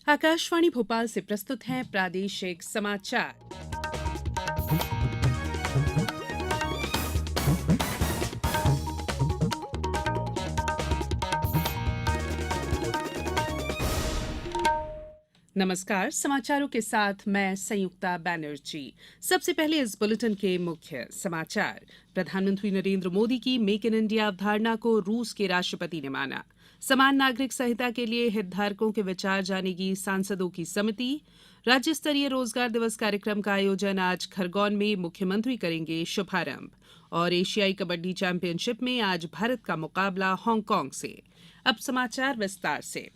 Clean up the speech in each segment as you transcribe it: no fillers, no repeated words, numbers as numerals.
आकाशवाणी भोपाल से प्रस्तुत हैं प्रादेशिक समाचार। नमस्कार, समाचारों के साथ मैं संयुक्ता बैनर्जी। सबसे पहले इस बुलेटिन के मुख्य समाचार। प्रधानमंत्री नरेंद्र मोदी की मेक इन इंडिया अवधारणा को रूस के राष्ट्रपति ने माना। समान नागरिक संहिता के लिए हितधारकों के विचार जानेगी सांसदों की समिति। राज्य स्तरीय रोजगार दिवस कार्यक्रम का आयोजन आज खरगोन में मुख्यमंत्री करेंगे शुभारंभ। और एशियाई कबड्डी चैंपियनशिप में आज भारत का मुकाबला हांगकांग से। अब समाचार विस्तार से।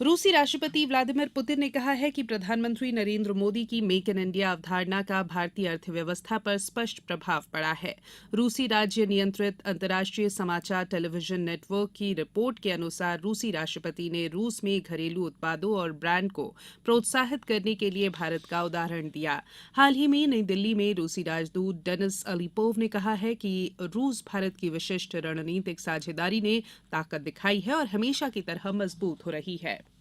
रूसी राष्ट्रपति व्लादिमीर पुतिन ने कहा है कि प्रधानमंत्री नरेंद्र मोदी की मेक इन इंडिया अवधारणा का भारतीय अर्थव्यवस्था पर स्पष्ट प्रभाव पड़ा है। रूसी राज्य नियंत्रित अंतर्राष्ट्रीय समाचार टेलीविजन नेटवर्क की रिपोर्ट के अनुसार रूसी राष्ट्रपति ने रूस में घरेलू उत्पादों और ब्रांड को प्रोत्साहित करने के लिए भारत का उदाहरण दिया। हाल ही में नई दिल्ली में रूसी राजदूत डेनिस अलीपोव ने कहा है कि रूस भारत की विशिष्ट रणनीतिक साझेदारी ने ताकत दिखाई है और हमेशा की तरह मजबूत हो रही है।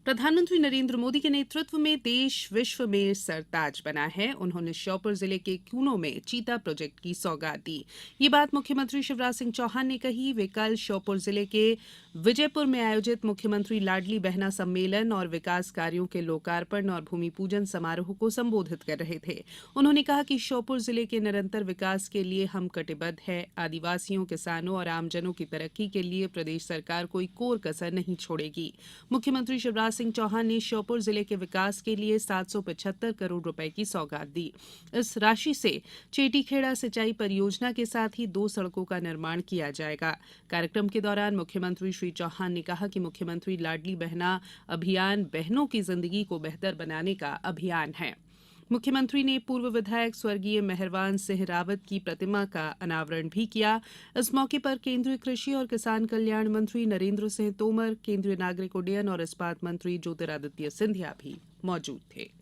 प्रधानमंत्री नरेंद्र मोदी के नेतृत्व में देश विश्व में सरताज बना है। उन्होंने श्योपुर जिले के क्यूनो में चीता प्रोजेक्ट की सौगात दी। ये बात मुख्यमंत्री शिवराज सिंह चौहान ने कही। वे कल श्योपुर जिले के विजयपुर में आयोजित मुख्यमंत्री लाडली बहना सम्मेलन और विकास कार्यों के लोकार्पण और भूमि पूजन समारोह को संबोधित कर रहे थे। उन्होंने कहा कि श्योपुर जिले के निरंतर विकास के लिए हम कटिबद्ध हैं। आदिवासियों, किसानों और आमजनों की तरक्की के लिए प्रदेश सरकार कोई कोर कसर नहीं छोड़ेगी। मुख्यमंत्री शिवराज सिंह चौहान ने श्योपुर जिले के विकास के लिए 775 करोड़ रुपए की सौगात दी। इस राशि से चेटीखेड़ा सिंचाई परियोजना के साथ ही 2 सड़कों का निर्माण किया जाएगा। कार्यक्रम के दौरान मुख्यमंत्री श्री चौहान ने कहा कि मुख्यमंत्री लाडली बहना अभियान बहनों की जिंदगी को बेहतर बनाने का अभियान है। मुख्यमंत्री ने पूर्व विधायक स्वर्गीय मेहरवान सिंह रावत की प्रतिमा का अनावरण भी किया। इस मौके पर केंद्रीय कृषि और किसान कल्याण मंत्री नरेंद्र सिंह तोमर, केंद्रीय नागरिक उड्डयन और इस्पात मंत्री ज्योतिरादित्य सिंधिया भी मौजूद थे।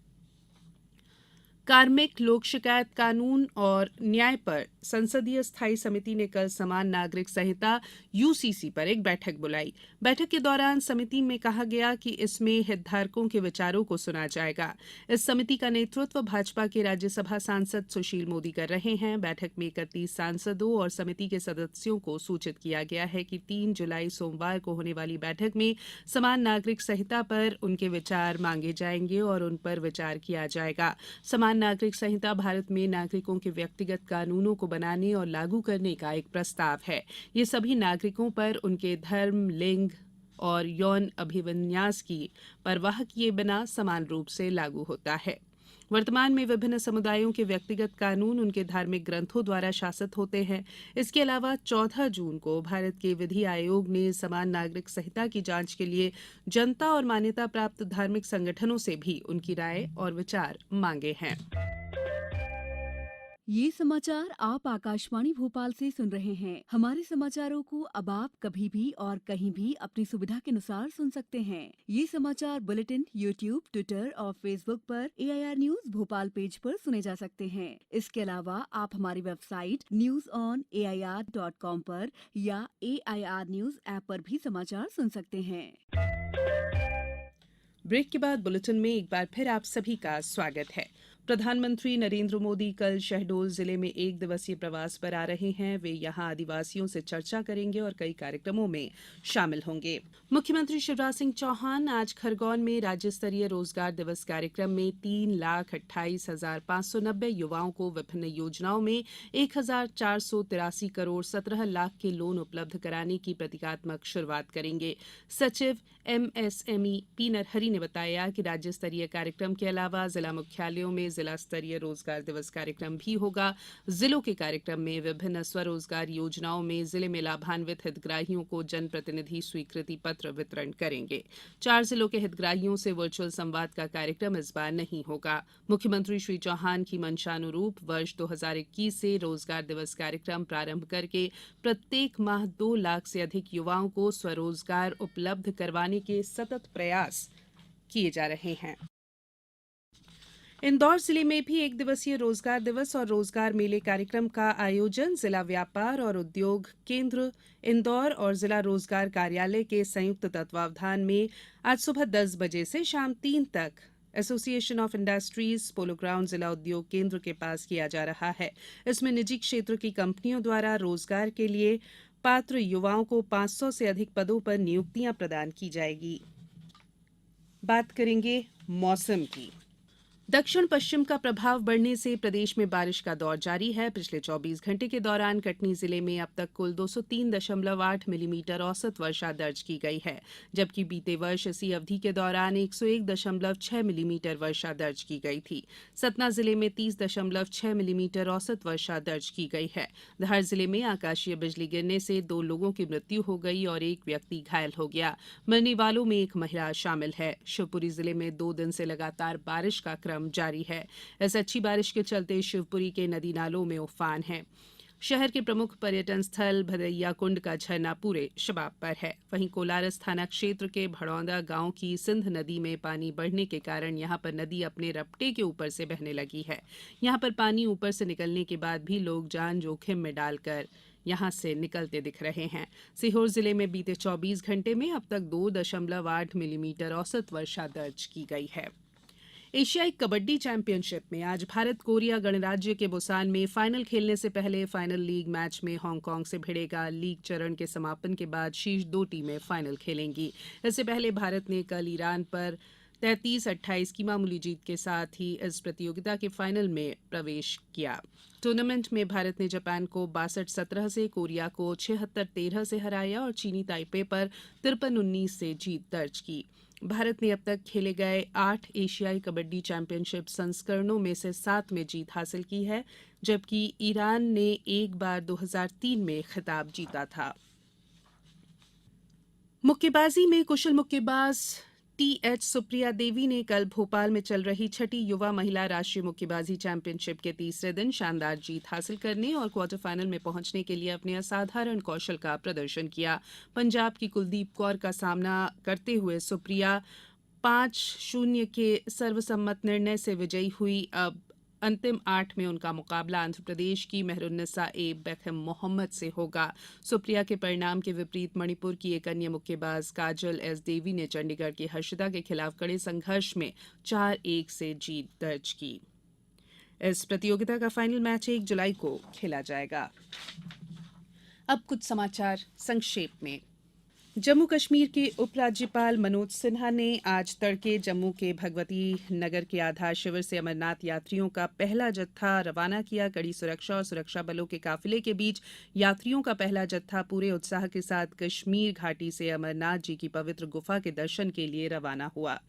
कार्मिक लोक शिकायत कानून और न्याय पर संसदीय स्थायी समिति ने कल समान नागरिक संहिता यूसीसी पर एक बैठक बुलाई। बैठक के दौरान समिति में कहा गया कि इसमें हितधारकों के विचारों को सुना जाएगा। इस समिति का नेतृत्व भाजपा के राज्यसभा सांसद सुशील मोदी कर रहे हैं। बैठक में 31 सांसदों और समिति के सदस्यों को सूचित किया गया है कि 3 जुलाई सोमवार को होने वाली बैठक में समान नागरिक संहिता पर उनके विचार मांगे जाएंगे और उन पर विचार किया जाएगा। समान नागरिक संहिता भारत में नागरिकों के व्यक्तिगत कानूनों को बनाने और लागू करने का एक प्रस्ताव है। ये सभी नागरिकों पर उनके धर्म, लिंग और यौन अभिविन्यास की परवाह किए बिना समान रूप से लागू होता है। वर्तमान में विभिन्न समुदायों के व्यक्तिगत कानून उनके धार्मिक ग्रंथों द्वारा शासित होते हैं। इसके अलावा 14 जून को भारत के विधि आयोग ने समान नागरिक संहिता की जांच के लिए जनता और मान्यता प्राप्त धार्मिक संगठनों से भी उनकी राय और विचार मांगे हैं। ये समाचार आप आकाशवाणी भोपाल से सुन रहे हैं। हमारे समाचारों को अब आप कभी भी और कहीं भी अपनी सुविधा के अनुसार सुन सकते हैं। ये समाचार बुलेटिन यूट्यूब, ट्विटर और फेसबुक पर AIR न्यूज भोपाल पेज पर सुने जा सकते हैं। इसके अलावा आप हमारी वेबसाइट newsonair.com पर या AIR न्यूज ऐप पर भी समाचार सुन सकते हैं। ब्रेक के बाद बुलेटिन में एक बार फिर आप सभी का स्वागत है। प्रधानमंत्री नरेंद्र मोदी कल शहडोल जिले में 1 दिवसीय प्रवास पर आ रहे हैं। वे यहां आदिवासियों से चर्चा करेंगे और कई कार्यक्रमों में शामिल होंगे। मुख्यमंत्री शिवराज सिंह चौहान आज खरगोन में राज्य स्तरीय रोजगार दिवस कार्यक्रम में 3,28,590 युवाओं को विभिन्न योजनाओं में 1,483 करोड़ 17 लाख के लोन उपलब्ध कराने की प्रतीकात्मक शुरुआत करेंगे। सचिव MSME पी नरहरि ने बताया कि राज्य स्तरीय कार्यक्रम के अलावा जिला मुख्यालयों में जिला स्तरीय रोजगार दिवस कार्यक्रम भी होगा। जिलों के कार्यक्रम में विभिन्न स्वरोजगार योजनाओं में जिले में लाभान्वित हितग्राहियों को जनप्रतिनिधि स्वीकृति पत्र वितरण करेंगे। 4 जिलों के हितग्राहियों से वर्चुअल संवाद का कार्यक्रम इस बार नहीं होगा। मुख्यमंत्री श्री चौहान की मंशानुरूप वर्ष 2021 से रोजगार दिवस कार्यक्रम प्रारंभ करके प्रत्येक माह 2 लाख से अधिक युवाओं को स्वरोजगार उपलब्ध करवाने के सतत प्रयास किए जा रहे हैं। इंदौर जिले में भी एक दिवसीय रोजगार दिवस और रोजगार मेले कार्यक्रम का आयोजन जिला व्यापार और उद्योग केंद्र इंदौर और जिला रोजगार कार्यालय के संयुक्त तत्वावधान में आज सुबह 10 बजे से शाम 3 तक association of industries polo ground जिला उद्योग केंद्र के पास किया जा रहा है। इसमें निजी क्षेत्र की कंपनियों द्वारा रोजगार के लिए पात्र युवाओं को 500 से अधिक पदों पर नियुक्तियां प्रदान की जाएगी। बात करेंगे मौसम की। दक्षिण पश्चिम का प्रभाव बढ़ने से प्रदेश में बारिश का दौर जारी है। पिछले 24 घंटे के दौरान कटनी जिले में अब तक कुल 203.8 मिलीमीटर औसत वर्षा दर्ज की गई है, जबकि बीते वर्ष इसी अवधि के दौरान 101.6 मिलीमीटर वर्षा दर्ज की गई थी। सतना जिले में 30.6 मिलीमीटर औसत वर्षा दर्ज की गई है। धार जिले में आकाशीय बिजली गिरने से 2 लोगों की मृत्यु हो गई और एक व्यक्ति घायल हो गया। मरने वालों में एक महिला शामिल है। शिवपुरी जिले में 2 दिन से लगातार बारिश का क्रम जारी है। इस अच्छी बारिश के चलते शिवपुरी के नदी नालों में उफान है। शहर के प्रमुख पर्यटन स्थल भदैया कुंड का झरना पूरे शबाब पर है। वहीं कोलारस थाना क्षेत्र के भड़ौदा गांव की सिंध नदी में पानी बढ़ने के कारण यहां पर नदी अपने रपटे के ऊपर से बहने लगी है। यहां पर पानी ऊपर से निकलने के बाद भी लोग जान जोखिम में डालकर यहां से निकलते दिख रहे हैं। सीहोर जिले में बीते 24 घंटे में अब तक 2.8 मिलीमीटर औसत वर्षा दर्ज की गई है। एशियाई कबड्डी चैंपियनशिप में आज भारत कोरिया गणराज्य के बुसान में फाइनल खेलने से पहले फाइनल लीग मैच में हांगकांग से भिड़ेगा। लीग चरण के समापन के बाद शीर्ष 2 टीमें फाइनल खेलेंगी। इससे पहले भारत ने कल ईरान पर 33-28 की मामूली जीत के साथ ही इस प्रतियोगिता के फाइनल में प्रवेश किया। टूर्नामेंट में भारत ने जापान को 62-17 से, कोरिया को 76-13 से हराया और चीनी ताइपे पर 53-19 से जीत दर्ज की। भारत ने अब तक खेले गए 8 एशियाई कबड्डी चैंपियनशिप संस्करणों में से 7 में जीत हासिल की है, जबकि ईरान ने एक बार 2003 में खिताब जीता था। मुक्केबाजी में कुशल मुक्केबाज टीएच सुप्रिया देवी ने कल भोपाल में चल रही 6ठी युवा महिला राष्ट्रीय मुक्केबाजी चैंपियनशिप के तीसरे दिन शानदार जीत हासिल करने और क्वार्टर फाइनल में पहुंचने के लिए अपने असाधारण कौशल का प्रदर्शन किया। पंजाब की कुलदीप कौर का सामना करते हुए सुप्रिया 5-0 के सर्वसम्मत निर्णय से विजयी हुई। अब अंतिम 8 में उनका मुकाबला आंध्र प्रदेश की मेहरुन्निसा ए बेगम मोहम्मद से होगा। सुप्रिया के परिणाम के विपरीत मणिपुर की एक अन्य मुक्केबाज काजल एस देवी ने चंडीगढ़ की हर्षिता के खिलाफ कड़े संघर्ष में 4-1 से जीत दर्ज की। इस प्रतियोगिता का फाइनल मैच 1 जुलाई को खेला जाएगा। अब कुछ समाचार संक्षेप में। जम्मू कश्मीर के उपराज्यपाल मनोज सिन्हा ने आज तड़के जम्मू के भगवती नगर के आधार शिविर से अमरनाथ यात्रियों का पहला जत्था रवाना किया। कड़ी सुरक्षा और सुरक्षा बलों के काफिले के बीच यात्रियों का पहला जत्था पूरे उत्साह के साथ कश्मीर घाटी से अमरनाथ जी की पवित्र गुफा के दर्शन के लिए रवाना हुआ।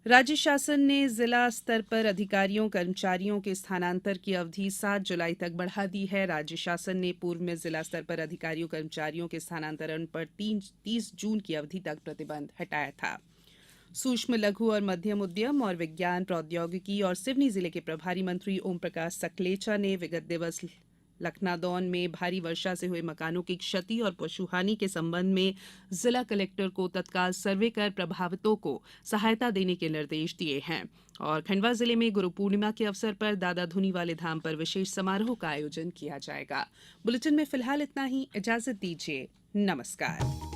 राज्य शासन ने जिला स्तर पर अधिकारियों कर्मचारियों के स्थानांतर की अवधि 7 जुलाई तक बढ़ा दी है। राज्य शासन ने पूर्व में जिला स्तर पर अधिकारियों कर्मचारियों के स्थानांतरण पर 30 जून की अवधि तक प्रतिबंध हटाया था। सूक्ष्म लघु और मध्यम उद्यम और विज्ञान प्रौद्योगिकी और सिवनी जिले के प्रभारी मंत्री ओम प्रकाश सकलेचा ने विगत दिवस लखनादौन में भारी वर्षा से हुए मकानों की क्षति और पशुहानि के संबंध में जिला कलेक्टर को तत्काल सर्वे कर प्रभावितों को सहायता देने के निर्देश दिए हैं। और खंडवा जिले में गुरु पूर्णिमा के अवसर पर दादा धुनी वाले धाम पर विशेष समारोह का आयोजन किया जाएगा। बुलेटिन में फिलहाल इतना ही। इजाजत दीजिए। नमस्कार।